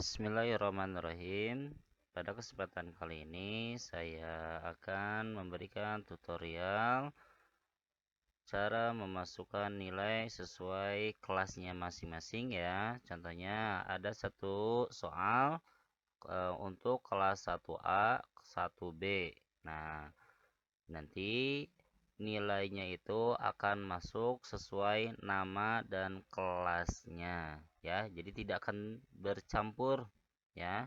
Bismillahirrahmanirrahim. Pada kesempatan kali ini saya akan memberikan tutorial cara memasukkan nilai sesuai kelasnya masing-masing ya. Contohnya ada satu soal untuk kelas 1A, 1B. Nah, nanti nilainya itu akan masuk sesuai nama dan kelasnya ya. Jadi tidak akan bercampur ya.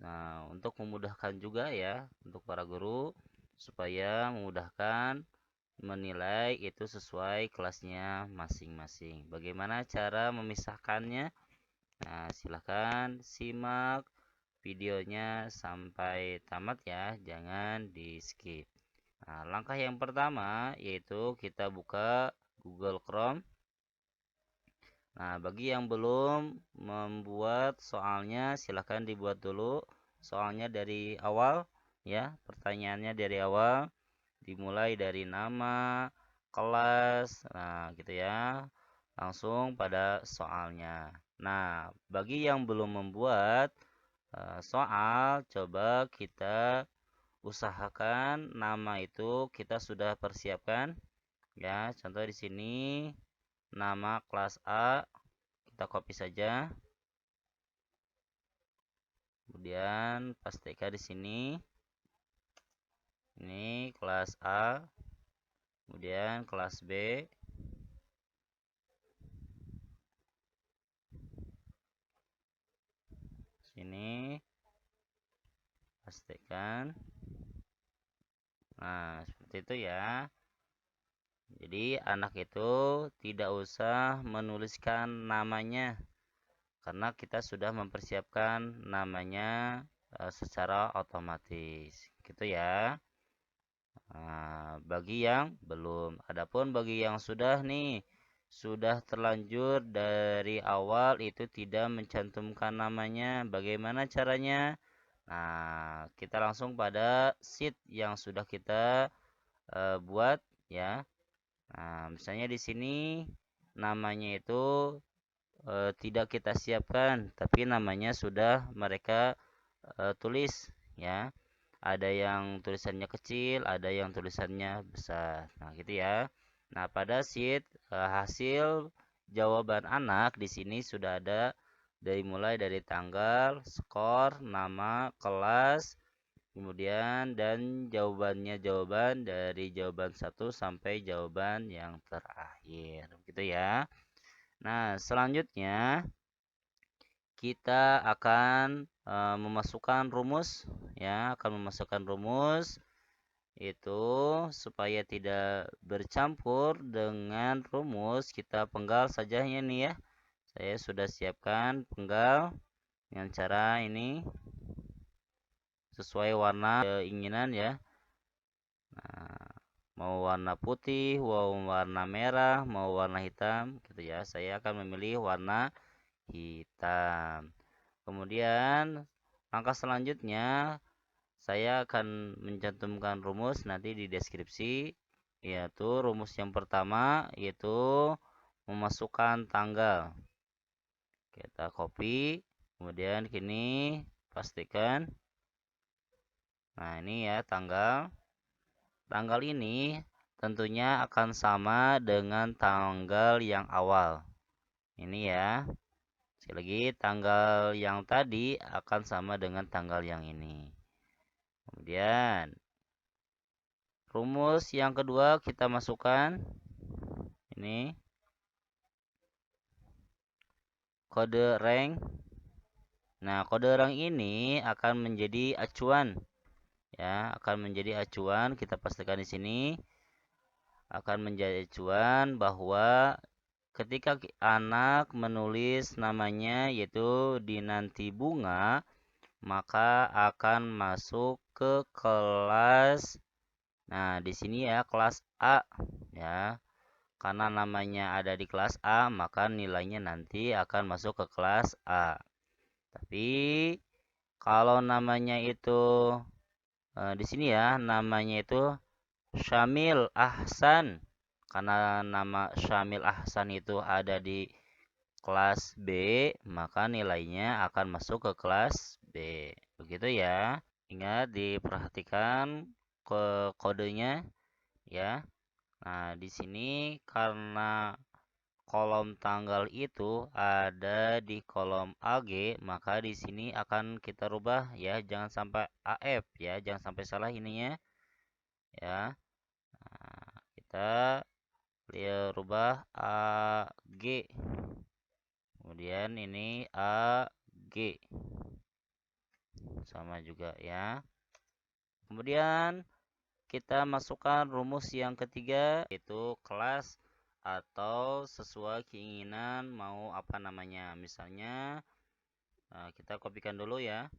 Nah, untuk memudahkan juga ya untuk para guru supaya memudahkan menilai itu sesuai kelasnya masing-masing. Bagaimana cara memisahkannya? Nah, silahkan simak videonya sampai tamat ya, jangan di skip. Nah, langkah yang pertama yaitu kita buka Google Chrome. Nah, bagi yang belum membuat soalnya, silahkan dibuat dulu soalnya dari awal ya. Pertanyaannya dari awal, dimulai dari nama, kelas, nah gitu ya. Langsung pada soalnya. Nah, bagi yang belum membuat soal, coba kita usahakan nama itu kita sudah persiapkan ya. Contoh di sini nama kelas A kita copy saja. Kemudian pastikan di sini ini kelas A, kemudian kelas B, sini pastikan. Nah, seperti itu ya. Jadi anak itu tidak usah menuliskan namanya karena kita sudah mempersiapkan namanya secara otomatis. Gitu ya. Nah, bagi yang belum, adapun bagi yang sudah nih, sudah terlanjur dari awal itu tidak mencantumkan namanya. Bagaimana caranya? Nah, kita langsung pada sheet yang sudah kita buat ya. Nah, misalnya di sini namanya itu tidak kita siapkan, tapi namanya sudah mereka tulis ya. Ada yang tulisannya kecil, ada yang tulisannya besar. Nah, gitu ya. Nah, pada sheet hasil jawaban anak di sini sudah ada mulai dari tanggal, skor, nama, kelas, kemudian dan jawaban dari jawaban 1 sampai jawaban yang terakhir. Gitu ya. Nah, selanjutnya kita akan memasukkan rumus ya, akan memasukkan rumus itu supaya tidak bercampur dengan rumus, kita penggal saja nih ya. Saya sudah siapkan penggal dengan cara ini sesuai warna keinginan ya. Nah, mau warna putih, mau warna merah, mau warna hitam gitu ya. Saya akan memilih warna hitam. Kemudian langkah selanjutnya saya akan mencantumkan rumus nanti di deskripsi, yaitu rumus yang pertama yaitu memasukkan tanggal. Kita copy, kemudian kini pastikan. Nah, ini ya tanggal. Tanggal ini tentunya akan sama dengan tanggal yang awal. Ini ya. Sekali lagi, tanggal yang tadi akan sama dengan tanggal yang ini. Kemudian, rumus yang kedua kita masukkan. Ini. Kode rank. Nah, kode rank ini akan menjadi acuan. Ya, akan menjadi acuan. Kita pastikan di sini. Akan menjadi acuan bahwa ketika anak menulis namanya yaitu Dinanti Bunga, maka akan masuk ke kelas. Nah, di sini ya kelas A ya. Karena namanya ada di kelas A, maka nilainya nanti akan masuk ke kelas A. Tapi kalau namanya itu di sini ya, namanya itu Syamil Ahsan. Karena nama Syamil Ahsan itu ada di kelas B, maka nilainya akan masuk ke kelas B. Begitu ya. Ingat diperhatikan ke kodenya ya. Nah, di sini karena kolom tanggal itu ada di kolom AG, maka di sini akan kita rubah ya, jangan sampai AF ya, jangan sampai salah ininya ya. Nah, kita rubah AG. Kemudian ini AG. Sama juga ya. Kemudian kita masukkan rumus yang ketiga, yaitu kelas atau sesuai keinginan mau apa namanya. Misalnya kita kopikan dulu ya.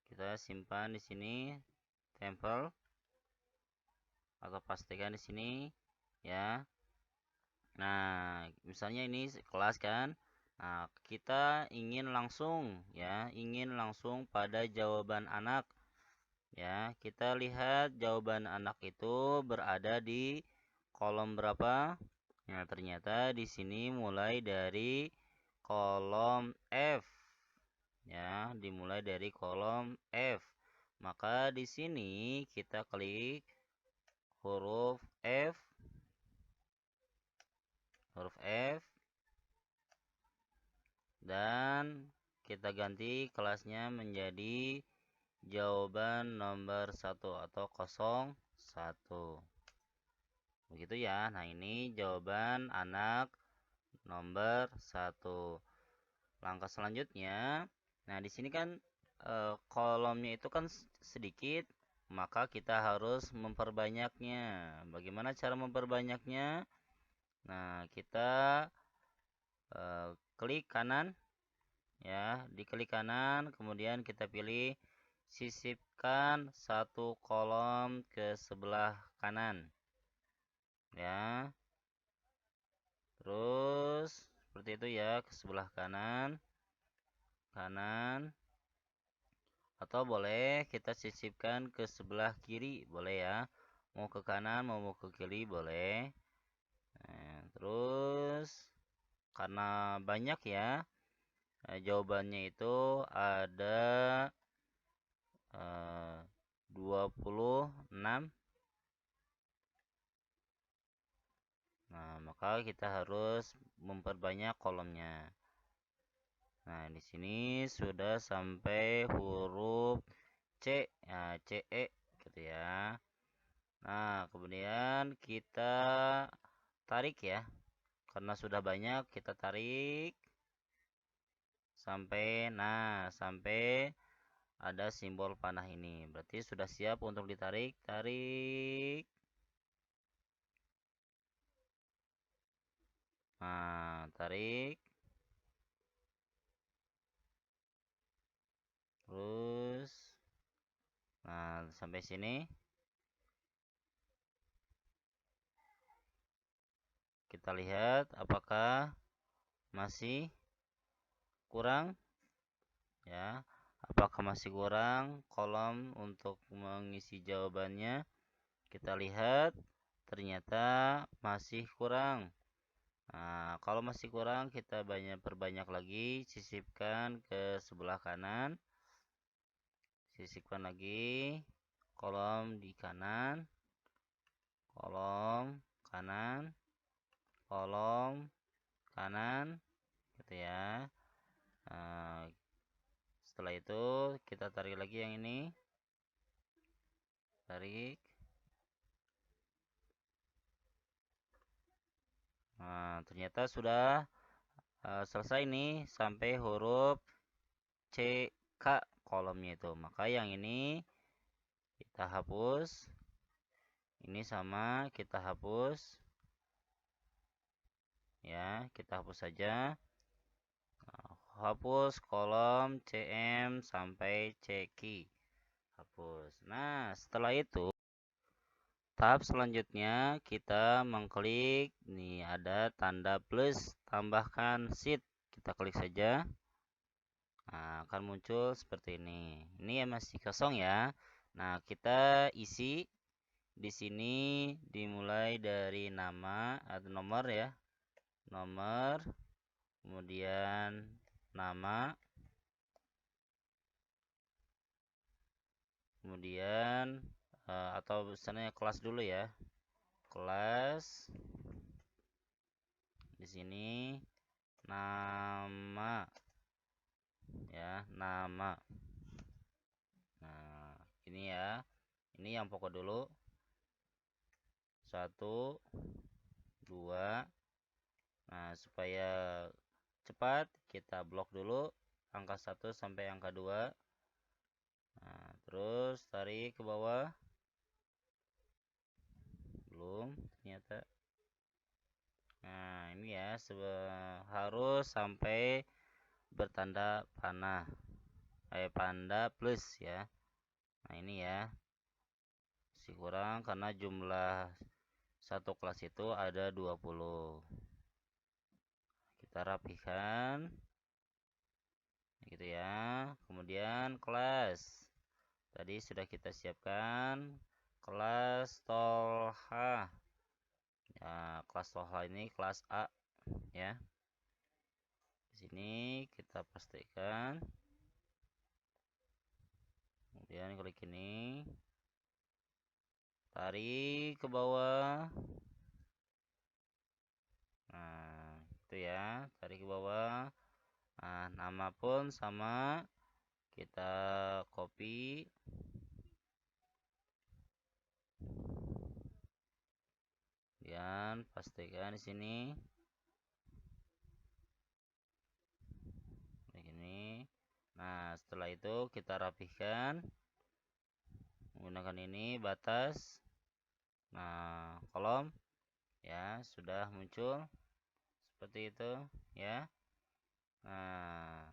Kita simpan di sini, tempel atau pastikan di sini ya. Nah, misalnya ini kelas kan. Nah, kita ingin langsung ya, ingin langsung pada jawaban anak. Ya, kita lihat jawaban anak itu berada di kolom berapa? Nah, ternyata di sini mulai dari kolom F. Ya, dimulai dari kolom F. Maka di sini kita klik huruf F. Huruf F. Dan kita ganti kelasnya menjadi jawaban nomor 1 atau 01. Begitu ya. Nah, ini jawaban anak nomor 1. Langkah selanjutnya, nah di sini kan kolomnya itu kan sedikit, maka kita harus memperbanyaknya. Bagaimana cara memperbanyaknya? Nah, kita klik kanan ya, diklik kanan, kemudian kita pilih sisipkan satu kolom ke sebelah kanan ya. Terus seperti itu ya, ke sebelah kanan atau boleh kita sisipkan ke sebelah kiri, boleh ya, mau ke kanan mau ke kiri boleh. Nah, terus karena banyak ya, jawabannya itu ada 26. Nah, maka kita harus memperbanyak kolomnya. Nah, di sini sudah sampai huruf C, ya, CE gitu ya. Nah, kemudian kita tarik ya. Karena sudah banyak, kita tarik sampai ada simbol panah ini. Berarti sudah siap untuk ditarik. Tarik. Nah, tarik. Terus nah, sampai sini. Kita lihat apakah masih kurang ya. Apakah masih kurang kolom untuk mengisi jawabannya? Kita lihat ternyata masih kurang. Nah, kalau masih kurang kita perbanyak lagi, sisipkan ke sebelah kanan. Sisipkan lagi kolom di kanan. Kolom kanan. Kolom kanan gitu ya. Nah, setelah itu kita tarik lagi yang ini. Tarik. Nah, ternyata sudah selesai nih sampai huruf CK kolomnya itu. Maka yang ini kita hapus. Ini sama kita hapus. Ya, kita hapus saja. Nah, hapus kolom CM sampai CQ. Hapus. Nah, setelah itu tahap selanjutnya kita mengklik nih ada tanda plus tambahkan sheet. Kita klik saja. Nah, akan muncul seperti ini. Ini ya masih kosong ya. Nah, kita isi di sini dimulai dari nama atau nomor ya. Nomor, kemudian nama, kemudian atau misalnya kelas dulu ya. Kelas di sini nama ya, nama. Nah, ini ya. Ini yang pokok dulu. 1 2. Nah, supaya cepat kita blok dulu angka 1 sampai angka 2. Nah, terus tarik ke bawah. Belum ternyata. Nah, ini ya harus sampai bertanda panah. Panda plus ya. Nah, ini ya. Masih kurang karena jumlah satu kelas itu ada 20. Kita rapihkan. Gitu ya. Kemudian kelas. Tadi sudah kita siapkan kelas Tolha. Ya, kelas Tolha ini kelas A ya. Di sini kita pastikan. Kemudian klik ini. Tarik ke bawah. Nah, itu ya, tarik ke bawah. Nah, nama pun sama. Kita copy. Dan pastikan di sini. Begini. Nah, setelah itu kita rapihkan menggunakan ini batas. Nah, kolom ya sudah muncul seperti itu ya. Nah,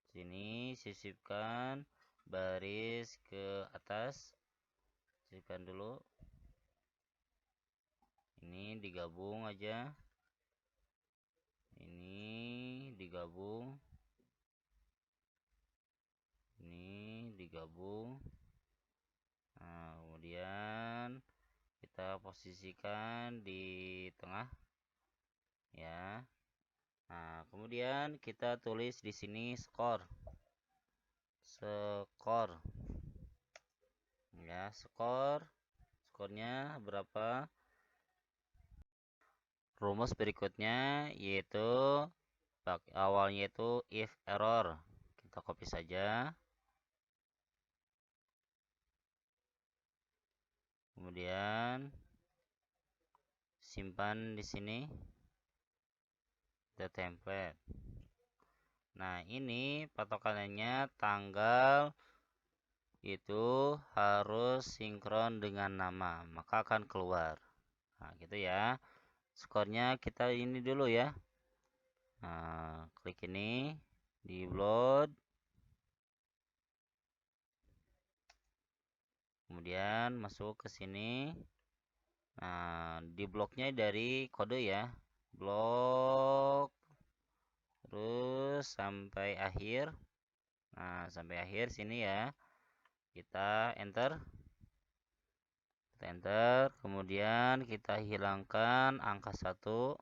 sini sisipkan baris ke atas. Sisipkan dulu. Ini digabung aja. Ini digabung. Ini digabung. Nah, kemudian kita posisikan di tengah ya. Nah, kemudian kita tulis di sini skor. Ya, skornya berapa? Rumus berikutnya yaitu awalnya itu if error. Kita copy saja. Kemudian simpan di sini the template. Nah, ini patokannya tanggal itu harus sinkron dengan nama, maka akan keluar. Nah, gitu ya. Skornya kita ini dulu ya. Nah, klik ini di upload. Kemudian masuk ke sini. Nah, di bloknya dari kode ya. Blok terus sampai akhir. Nah, sampai akhir sini ya. Kita enter. Kita enter, kemudian kita hilangkan angka 1.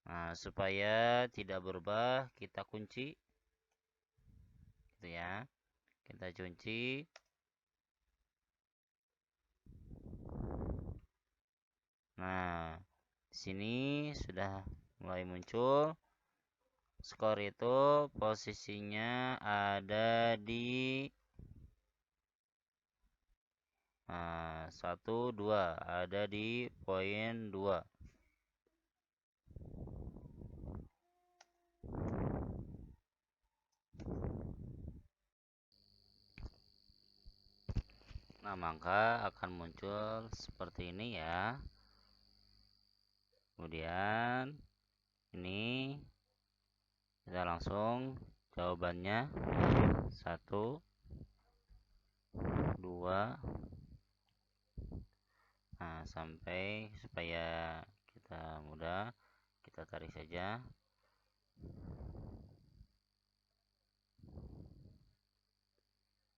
Nah, supaya tidak berubah, kita kunci. Gitu ya. Kita kunci. Nah, di sini sudah mulai muncul. Skor itu posisinya ada di 1, 2. Ada di poin 2. Nah, maka akan muncul seperti ini ya. Kemudian ini kita langsung jawabannya 1, 2. Nah, sampai supaya kita mudah kita tarik saja.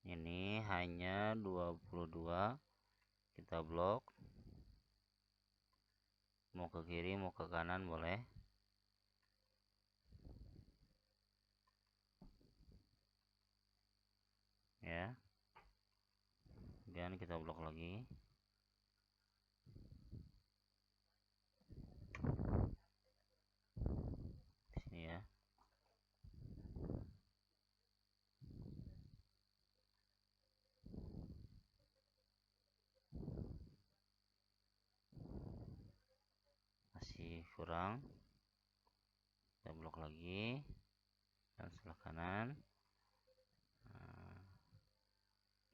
Ini hanya 22, kita blok. Mau ke kiri, mau ke kanan boleh. Ya. Kemudian kita blok lagi. Di sini ya. Masih kurang. Kita blok lagi. Dan sebelah kanan.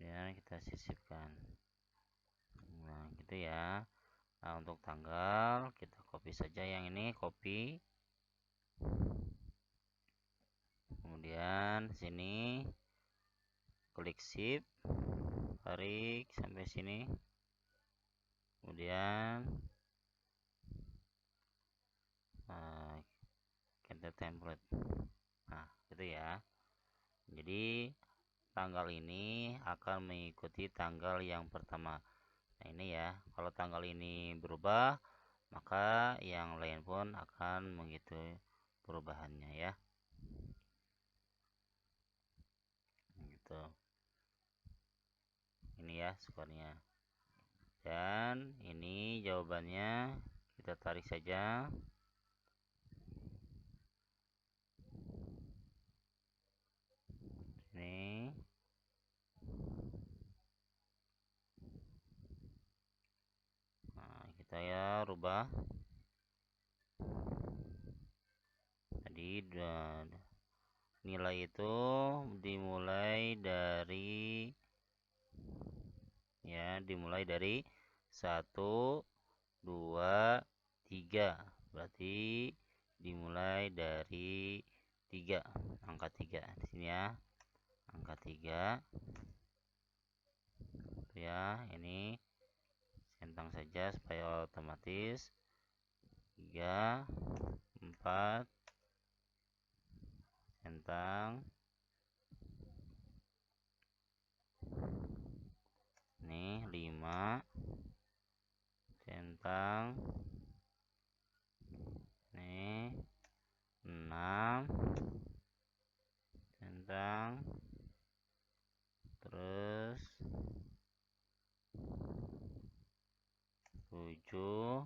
Kemudian kita sisipkan. Nah, gitu ya. Nah, untuk tanggal kita copy saja yang ini, copy. Kemudian sini klik shift, tarik sampai sini. Kemudian kita template. Nah, gitu ya. Jadi tanggal ini akan mengikuti tanggal yang pertama. Nah, ini ya. Kalau tanggal ini berubah, maka yang lain pun akan mengikuti perubahannya ya. Gitu. Ini ya skornya. Dan ini jawabannya, kita tarik saja. Ini. Nah, kita ya rubah. Tadi nilai itu dimulai dari 1, 2, 3. Berarti dimulai dari 3, angka 3 di sini ya. Angka 3. Ya, ini centang saja supaya otomatis. 3, 4, centang. Ini 5, centang. Ini 6, centang. Terus 7,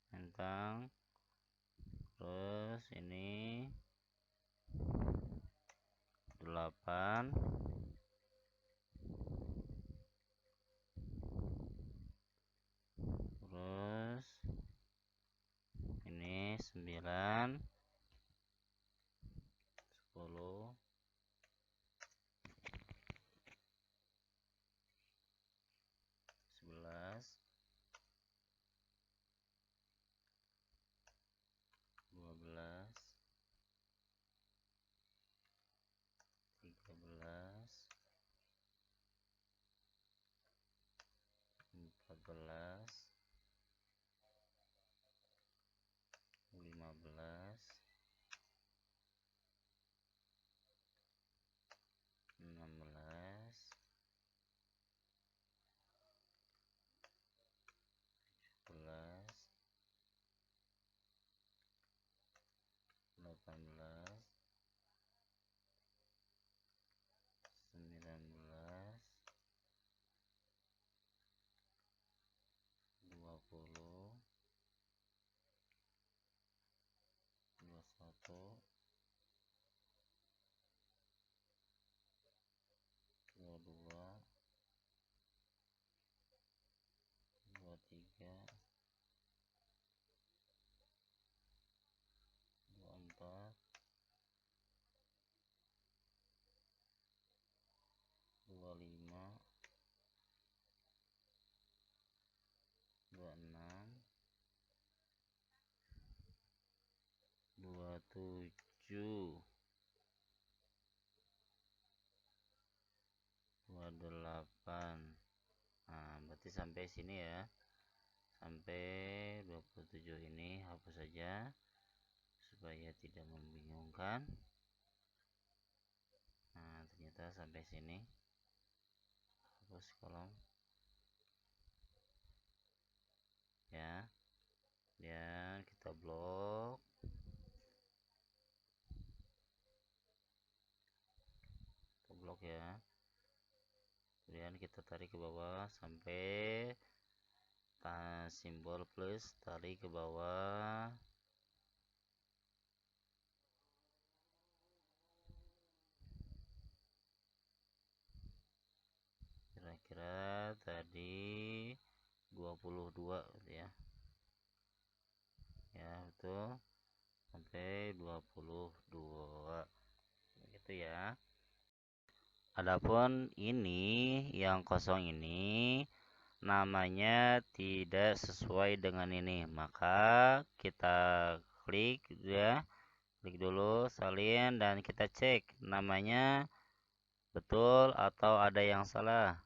centang. Terus ini 8, terus ini 9, 10, 11, 12, 13, 14, 15, 16, 17, 18, 19, 20, 21, 22, 23, 24, 25, 26, 27, 28. Nah, berarti sampai sini ya. Sampai 27 hapus saja supaya tidak membingungkan. Nah, ternyata sampai sini. Hapus kolom. Ya. Dan kita blok. Kita blok ya. Kemudian kita tarik ke bawah sampai simbol plus, tarik ke bawah. Kira-kira tadi 22 gitu ya. Ya, betul. Sampai 22. Begitu ya. Adapun ini yang kosong ini namanya tidak sesuai dengan ini, maka kita klik ya, klik dulu salin dan kita cek namanya betul atau ada yang salah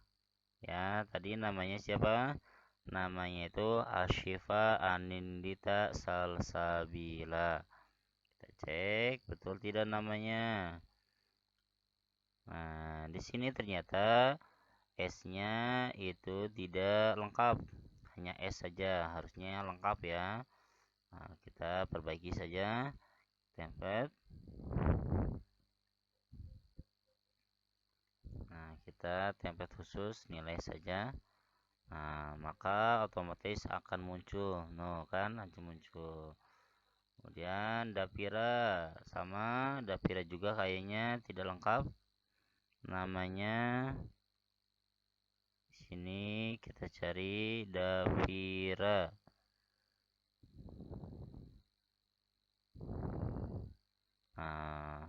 ya. Tadi namanya siapa? Namanya itu Ashifa Anindita Salsabila. Kita cek betul tidak namanya. Nah, di sini ternyata S-nya itu tidak lengkap, hanya S saja, harusnya lengkap ya. Nah, kita perbaiki saja, template. Nah, kita template khusus nilai saja. Nah, maka otomatis akan muncul, no kan, akan muncul. Kemudian Dapira sama, Dapira juga kayaknya tidak lengkap. Namanya sini kita cari Dapira. Nah,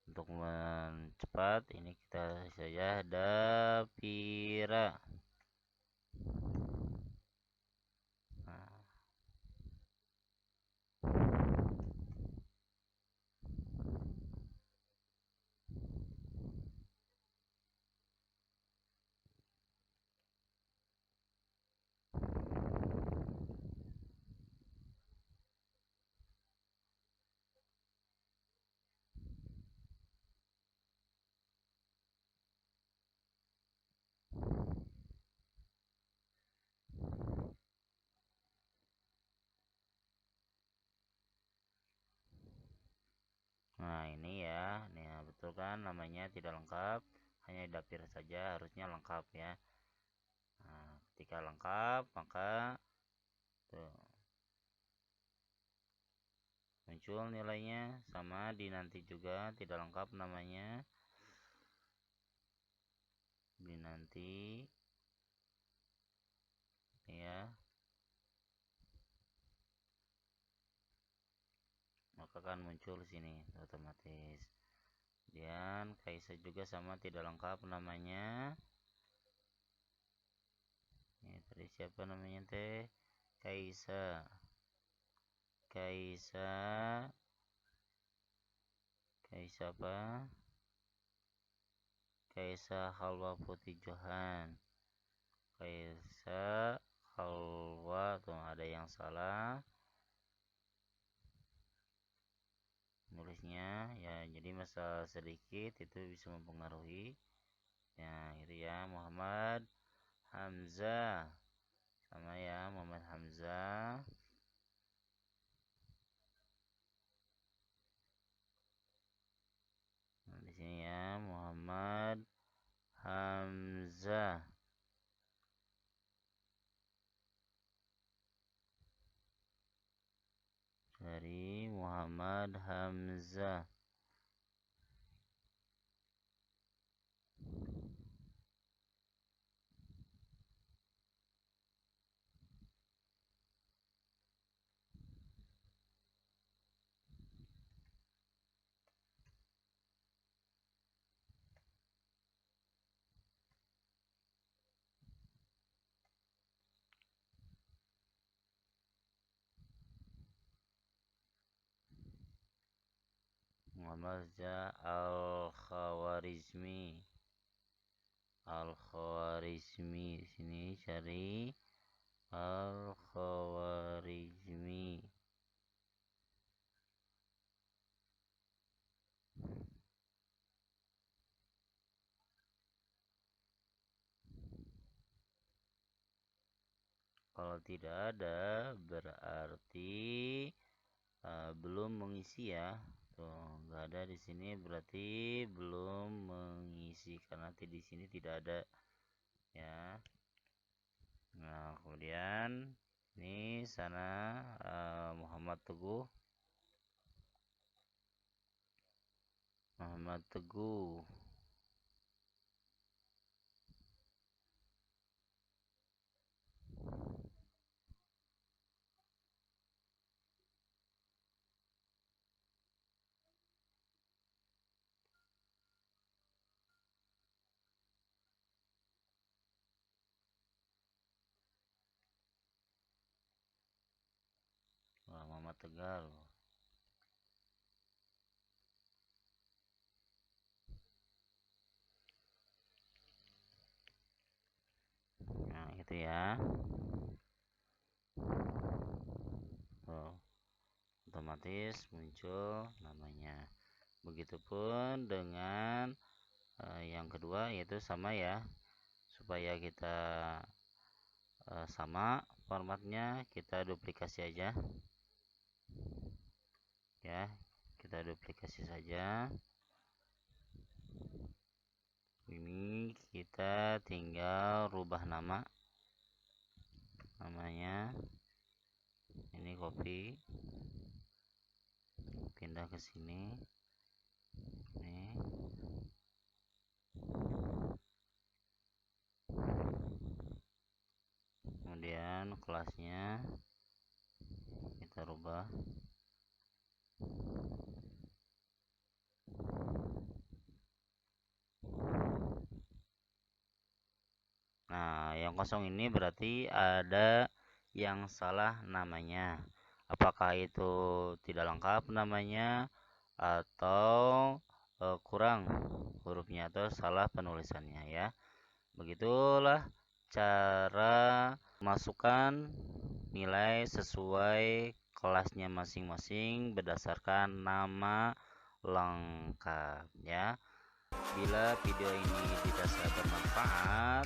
untuk mencepat ini kita saja Dapira. Nah, Nah, ini ya, nih ya, betul kan namanya tidak lengkap, hanya Dapira saja, harusnya lengkap ya. Nah, ketika lengkap maka tuh muncul nilainya, sama di nanti juga tidak lengkap namanya, di nanti ya, maka akan muncul di sini otomatis. Dan Kaisa juga sama tidak lengkap namanya. Ini tadi siapa namanya teh? Kaisa. Kaisa. Kaisa apa? Kaisa Halwa Putih Johan. Kaisa Halwa tuh ada yang salah nulisnya ya, jadi masalah sedikit itu bisa mempengaruhi ya. Itu ya, Muhammad Hamzah sama ya, Muhammad Hamzah. Nah, di sini ya, Muhammad Hamzah. Dari Muhammad Hamzah. Muhammad Hamzah Al-Khawarizmi. Al-Khawarizmi, di sini cari Al-Khawarizmi. Kalau tidak ada berarti belum mengisi ya. Tuh, nggak ada di sini berarti belum mengisi karena di sini tidak ada ya. Nah, kemudian ini sana Muhammad Teguh. Muhammad Teguh. Wah, Muhammad Tegal. Nah, itu ya. Tuh, otomatis muncul namanya. Begitupun dengan yang kedua yaitu sama ya. Supaya kita sama formatnya, kita duplikasi aja. Ya, kita duplikasi saja. Ini kita tinggal rubah namanya. Ini copy, pindah ke sini. Nih. Kemudian kelasnya kita rubah. Nah, yang kosong ini berarti ada yang salah namanya. Apakah itu tidak lengkap namanya atau kurang hurufnya atau salah penulisannya ya. Begitulah cara masukkan nilai sesuai kelasnya masing-masing berdasarkan nama lengkap ya. Bila video ini dirasa bermanfaat,